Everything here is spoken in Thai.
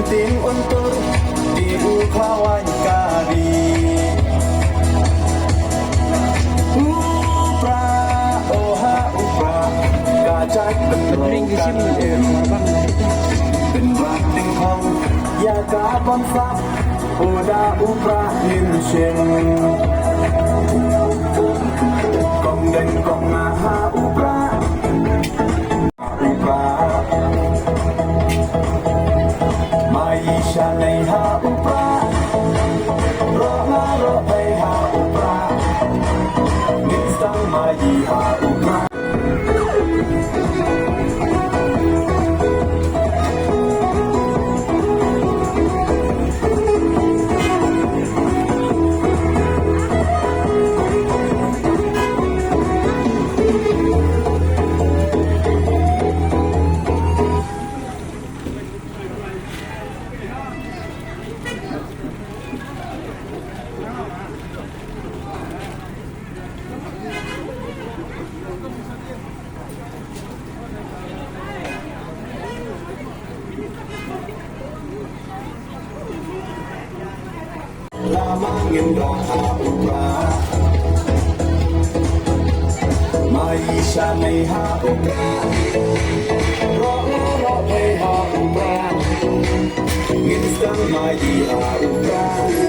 penting untuk kawan kami. Upra, oha upra, kacak bentrokanเป็นรักหนึ่งห้องอย่ากาบอนซับโอดาอุปราลินเชนกองเด่นกองอาหาอุปรามาอิชาในหาอุปรารอหารอไปหาอุปรานิสังมายีหาอุปราLamangin dong haupra Maisha may haupra Ro'o may haupra Nginsang may haupra